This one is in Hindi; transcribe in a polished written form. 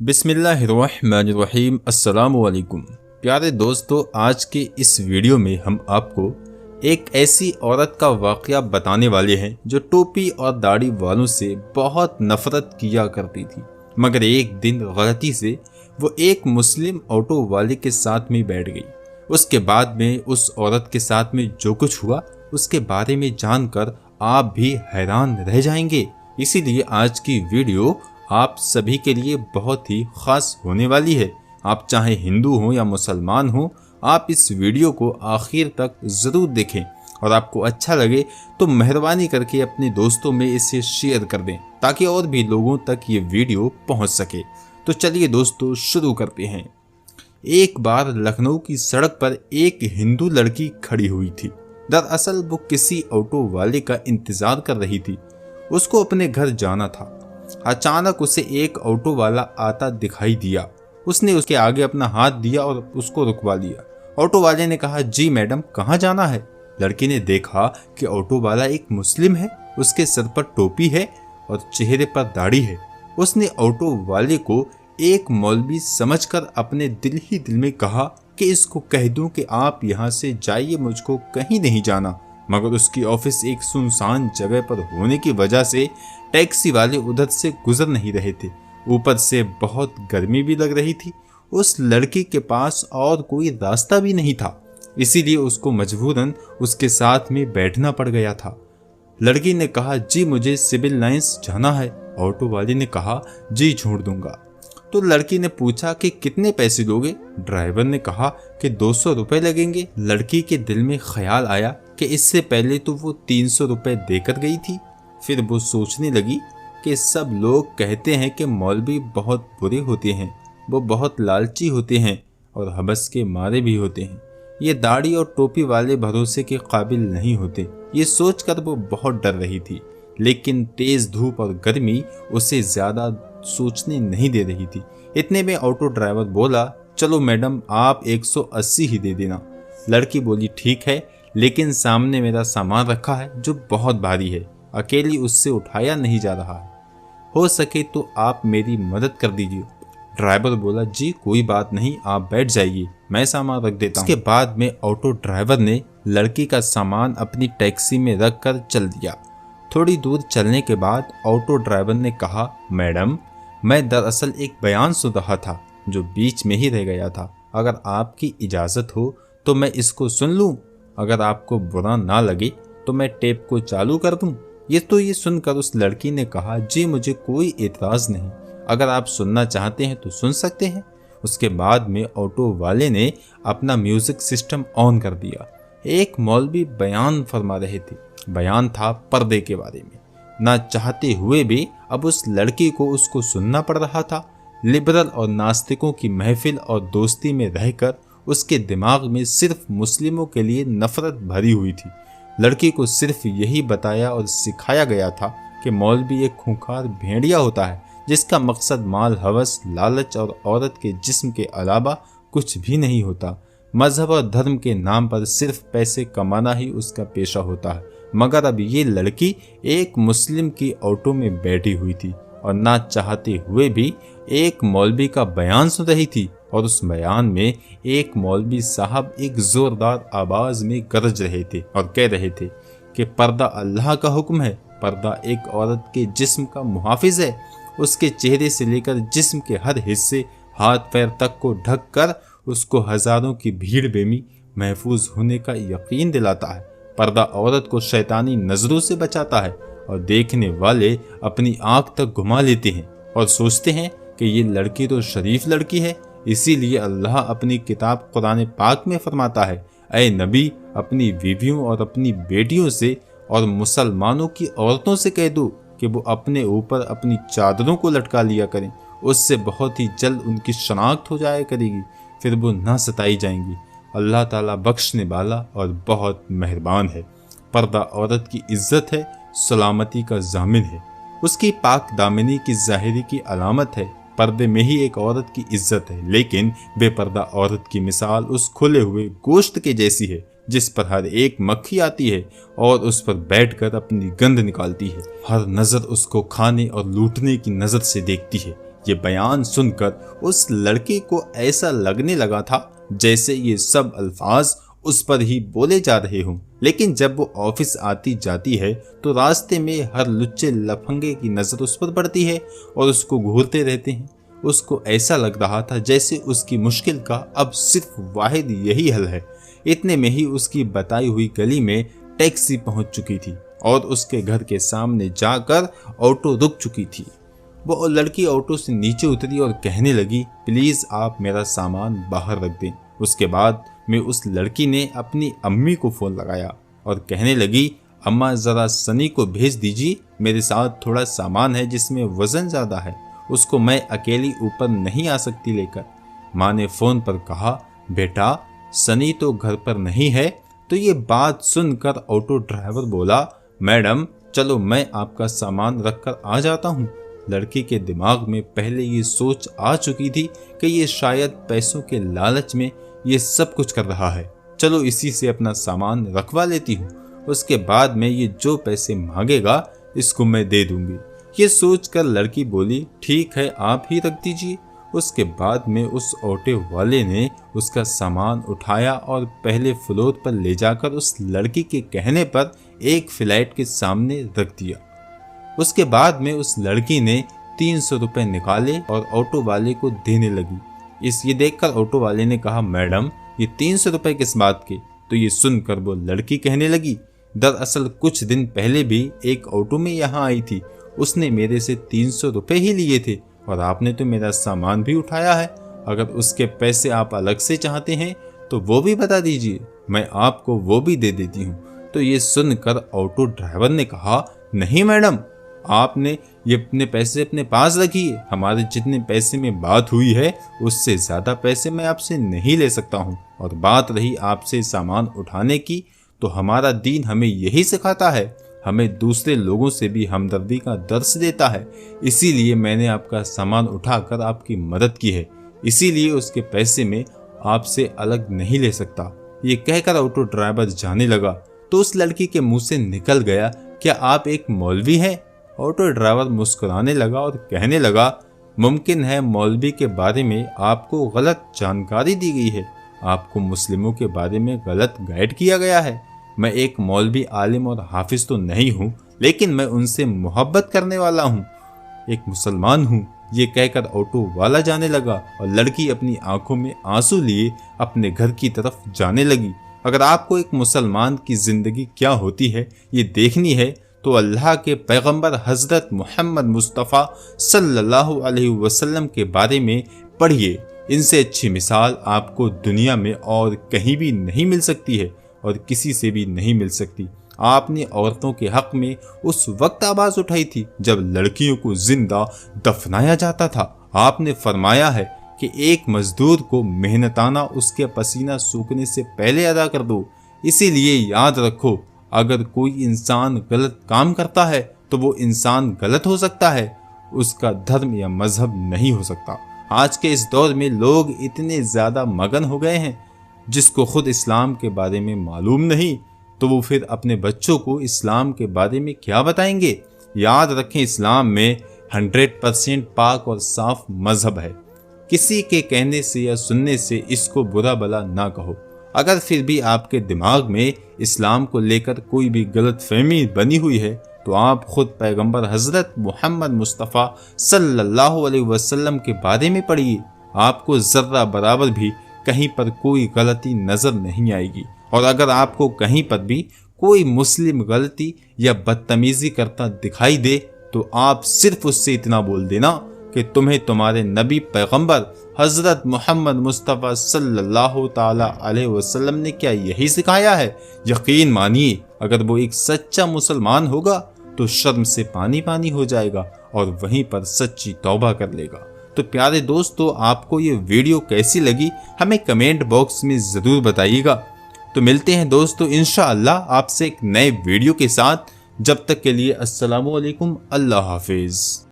बिस्मिल्लाहिर्रहमानिर्रहीम अस्सलामुअलैकुम। प्यारे दोस्तों, आज के इस वीडियो में हम आपको एक ऐसी औरत का वाक़या बताने वाले हैं जो टोपी और दाढ़ी वालों से बहुत नफ़रत किया करती थी, मगर एक दिन गलती से वो एक मुस्लिम ऑटो वाले के साथ में बैठ गई। उसके बाद में उस औरत के साथ में जो कुछ हुआ उसके बारे में जानकर आप भी हैरान रह जाएंगे। इसीलिए आज की वीडियो आप सभी के लिए बहुत ही खास होने वाली है। आप चाहे हिंदू हो या मुसलमान हो, आप इस वीडियो को आखिर तक ज़रूर देखें और आपको अच्छा लगे तो मेहरबानी करके अपने दोस्तों में इसे शेयर कर दें ताकि और भी लोगों तक ये वीडियो पहुंच सके। तो चलिए दोस्तों, शुरू करते हैं। एक बार लखनऊ की सड़क पर एक हिंदू लड़की खड़ी हुई थी। दरअसल वो किसी ऑटो वाले का इंतज़ार कर रही थी। उसको अपने घर जाना था। अचानक उसे एक ऑटो वाला आता दिखाई दिया। उसने उसके आगे अपना हाथ दिया और उसको रुकवा लिया। ऑटो वाले ने कहा, जी मैडम, कहाँ जाना है? लड़की ने देखा कि ऑटो वाला एक मुस्लिम है, उसके सर पर टोपी है और चेहरे पर दाढ़ी है। उसने ऑटो वाले को एक मौलवी समझकर अपने दिल ही दिल में कहा कि इसको कह दूं कि आप यहाँ से जाइए, मुझको कहीं नहीं जाना। मगर उसकी ऑफिस एक सुनसान जगह पर होने की वजह से टैक्सी वाले उधर से गुजर नहीं रहे थे। ऊपर से बहुत गर्मी भी लग रही थी। उस लड़की के पास और कोई रास्ता भी नहीं था, इसीलिए उसको मजबूरन उसके साथ में बैठना पड़ गया था। लड़की ने कहा, जी मुझे सिविल लाइंस जाना है। ऑटो वाले ने कहा, जी छोड़ दूंगा। तो लड़की ने पूछा कि कितने पैसे दोगे? ड्राइवर ने कहा कि 200 रुपए लगेंगे। लड़की के दिल में ख्याल आया कि इससे पहले तो वो 300 रुपए देकर गई थी। फिर वो सोचने लगी कि सब लोग कहते हैं कि मौलवी बहुत बुरे होते हैं, वो बहुत लालची होते हैं और हवस के मारे भी होते हैं। ये दाढ़ी और टोपी वाले भरोसे के काबिल नहीं होते। ये सोचकर वो बहुत डर रही थी, लेकिन तेज धूप और गर्मी उसे ज्यादा सोचने नहीं दे रही थी। इतने में ऑटो ड्राइवर बोला, चलो मैडम, आप 180 ही दे देना। लड़की बोली, ठीक है, लेकिन सामने मेरा सामान रखा है जो बहुत भारी है, अकेली उससे उठाया नहीं जा रहा है, हो सके तो आप मेरी मदद कर दीजिए। ड्राइवर बोला, जी कोई बात नहीं, आप बैठ जाइए, मैं सामान रख देता हूँ। इसके बाद में ऑटो ड्राइवर ने लड़की का सामान अपनी टैक्सी में रख कर चल दिया। थोड़ी दूर चलने के बाद ऑटो ड्राइवर ने कहा, मैडम, मैं दरअसल एक बयान सुन रहा था जो बीच में ही रह गया था। अगर आपकी इजाज़त हो तो मैं इसको सुन लूँ। अगर आपको बुरा ना लगे तो मैं टेप को चालू कर दूँ। ये सुनकर उस लड़की ने कहा, जी मुझे कोई एतराज़ नहीं, अगर आप सुनना चाहते हैं तो सुन सकते हैं। उसके बाद में ऑटो वाले ने अपना म्यूज़िक सिस्टम ऑन कर दिया। एक मौलवी बयान फरमा रहे थे। बयान था पर्दे के बारे में। ना चाहते हुए भी अब उस लड़की को उसको सुनना पड़ रहा था। लिबरल और नास्तिकों की महफिल और दोस्ती में रहकर उसके दिमाग में सिर्फ मुस्लिमों के लिए नफरत भरी हुई थी। लड़की को सिर्फ यही बताया और सिखाया गया था कि मौलवी एक खूंखार भेड़िया होता है जिसका मकसद माल, हवस, लालच और औरत के जिस्म के अलावा कुछ भी नहीं होता। मजहब और धर्म के नाम पर सिर्फ पैसे कमाना ही उसका पेशा होता है। मगर अब ये लड़की एक मुस्लिम की ऑटो में बैठी हुई थी और ना चाहते हुए भी एक मौलवी का बयान सुन रही थी। और उस बयान में एक मौलवी साहब एक जोरदार आवाज में गरज रहे थे और कह रहे थे कि पर्दा अल्लाह का हुक्म है। पर्दा एक औरत के जिस्म का मुहाफिज है। उसके चेहरे से लेकर जिस्म के हर हिस्से, हाथ पैर तक को ढक कर उसको हजारों की भीड़ में महफूज होने का यकीन दिलाता है। पर्दा औरत को शैतानी नजरों से बचाता है और देखने वाले अपनी आंख तक घुमा लेते हैं और सोचते हैं कि ये लड़की तो शरीफ लड़की है। इसीलिए अल्लाह अपनी किताब कुरान पाक में फरमाता है, ऐ नबी, अपनी बीवियों और अपनी बेटियों से और मुसलमानों की औरतों से कह दो कि वो अपने ऊपर अपनी चादरों को लटका लिया करें। उससे बहुत ही जल्द उनकी शनाख्त हो जाया करेगी, फिर वो ना सताई जाएंगी। अल्लाह ताला बख्शने वाला और बहुत मेहरबान है। पर्दा औरत की इज्जत है, सलामती का जामिन है, उसकी पाक दामनी की ज़ाहिरी की अलामत है। पर्दे में ही एक औरत की इज्जत है, लेकिन बेपर्दा औरत की मिसाल उस खुले हुए गोश्त के जैसी है जिस पर हर एक मक्खी आती है और उस पर बैठकर अपनी गंध निकालती है। हर नज़र उसको खाने और लूटने की नज़र से देखती है। ये बयान सुनकर उस लड़की को ऐसा लगने लगा था जैसे ये सब अल्फाज उस पर ही बोले जा रहे हों। लेकिन जब वो ऑफिस आती जाती है तो रास्ते में हर लुच्चे लफंगे की नजर उस पर पड़ती है और उसको घूरते रहते हैं। उसको ऐसा लग रहा था जैसे उसकी मुश्किल का अब सिर्फ वाहिद यही हल है। इतने में ही उसकी बताई हुई गली में टैक्सी पहुंच चुकी थी और उसके घर के सामने जाकर ऑटो रुक चुकी थी। वो लड़की ऑटो से नीचे उतरी और कहने लगी, प्लीज आप मेरा सामान बाहर रख दें। उसके बाद में उस लड़की ने अपनी अम्मी को फोन लगाया और कहने लगी, अम्मा जरा सनी को भेज दीजिए, मेरे साथ थोड़ा सामान है जिसमें वजन ज्यादा है, उसको मैं अकेली ऊपर नहीं आ सकती लेकर। माँ ने फोन पर कहा, बेटा सनी तो घर पर नहीं है। तो ये बात सुनकर ऑटो ड्राइवर बोला, मैडम चलो मैं आपका सामान रखकर आ जाता हूँ। लड़की के दिमाग में पहले ये सोच आ चुकी थी कि ये शायद पैसों के लालच में ये सब कुछ कर रहा है, चलो इसी से अपना सामान रखवा लेती हूँ, उसके बाद में ये जो पैसे मांगेगा इसको मैं दे दूंगी। ये सोचकर लड़की बोली, ठीक है आप ही रख दीजिए। उसके बाद में उस ऑटो वाले ने उसका सामान उठाया और पहले फ्लोर पर ले जाकर उस लड़की के कहने पर एक फ्लैट के सामने रख दिया। उसके बाद में उस लड़की ने 300 रुपए निकाले और ऑटो वाले को देने लगी। ये देखकर ऑटो वाले ने कहा, मैडम ये 300 रुपए किस बात के? तो ये सुनकर वो लड़की कहने लगी, दरअसल कुछ दिन पहले भी एक ऑटो में यहाँ आई थी, उसने मेरे से 300 रुपए ही लिए थे और आपने तो मेरा सामान भी उठाया है। अगर उसके पैसे आप अलग से चाहते हैं तो वो भी बता दीजिए, मैं आपको वो भी दे देती हूँ। तो ये सुनकर ऑटो ड्राइवर ने कहा, नहीं मैडम, आपने ये अपने पैसे अपने पास रखिए, हमारे जितने पैसे में बात हुई है उससे ज़्यादा पैसे मैं आपसे नहीं ले सकता हूँ। और बात रही आपसे सामान उठाने की, तो हमारा दीन हमें यही सिखाता है, हमें दूसरे लोगों से भी हमदर्दी का दर्स देता है, इसीलिए मैंने आपका सामान उठाकर आपकी मदद की है, इसीलिए उसके पैसे में आपसे अलग नहीं ले सकता। ये कहकर ऑटो ड्राइवर जाने लगा तो उस लड़की के मुंह से निकल गया, क्या आप एक मौलवी हैं? ऑटो ड्राइवर मुस्कुराने लगा और कहने लगा, मुमकिन है मौलवी के बारे में आपको गलत जानकारी दी गई है, आपको मुस्लिमों के बारे में गलत गाइड किया गया है। मैं एक मौलवी आलिम और हाफिज तो नहीं हूँ, लेकिन मैं उनसे मोहब्बत करने वाला हूँ, एक मुसलमान हूँ। ये कहकर ऑटो वाला जाने लगा और लड़की अपनी आंखों में आंसू लिए अपने घर की तरफ जाने लगी। अगर आपको एक मुसलमान की जिंदगी क्या होती है ये देखनी है तो अल्लाह के पैगंबर हजरत मोहम्मद मुस्तफ़ा सल्लल्लाहु अलैहि वसल्लम के बारे में पढ़िए। इनसे अच्छी मिसाल आपको दुनिया में और कहीं भी नहीं मिल सकती है और किसी से भी नहीं मिल सकती। आपने औरतों के हक में उस वक्त आवाज उठाई थी जब लड़कियों को जिंदा दफनाया जाता था। आपने फरमाया है कि एक मजदूर को मेहनताना उसके पसीना सूखने से पहले अदा कर दो। इसीलिए याद रखो, अगर कोई इंसान गलत काम करता है तो वो इंसान गलत हो सकता है, उसका धर्म या मजहब नहीं हो सकता। आज के इस दौर में लोग इतने ज्यादा मगन हो गए हैं, जिसको खुद इस्लाम के बारे में मालूम नहीं तो वो फिर अपने बच्चों को इस्लाम के बारे में क्या बताएंगे। याद रखें, इस्लाम में 100% पाक और साफ मजहब है। किसी के कहने से या सुनने से इसको बुरा भला ना कहो। अगर फिर भी आपके दिमाग में इस्लाम को लेकर कोई भी गलत फहमी बनी हुई है तो आप खुद पैगंबर हजरत मोहम्मद मुस्तफ़ा सल्लल्लाहु अलैहि वसल्लम के बारे में पढ़िए। आपको जर्रा बराबर भी कहीं पर कोई गलती नजर नहीं आएगी। और अगर आपको कहीं पर भी कोई मुस्लिम गलती या बदतमीजी करता दिखाई दे तो आप सिर्फ उससे इतना बोल देना कि तुम्हें तुम्हारे नबी पैगंबर हजरत मोहम्मद मुस्तफ़ा सल्लल्लाहु ताला अलैहि वसल्लम ने क्या यही सिखाया है। यकीन मानिए, अगर वो एक सच्चा मुसलमान होगा तो शर्म से पानी पानी हो जाएगा और वहीं पर सच्ची तौबा कर लेगा। तो प्यारे दोस्तों, आपको ये वीडियो कैसी लगी हमें कमेंट बॉक्स में ज़रूर बताइएगा। तो मिलते हैं दोस्तों इंशाअल्लाह आपसे एक नए वीडियो के साथ। जब तक के लिए अस्सलामु अलैकुम, अल्लाह हाफिज़।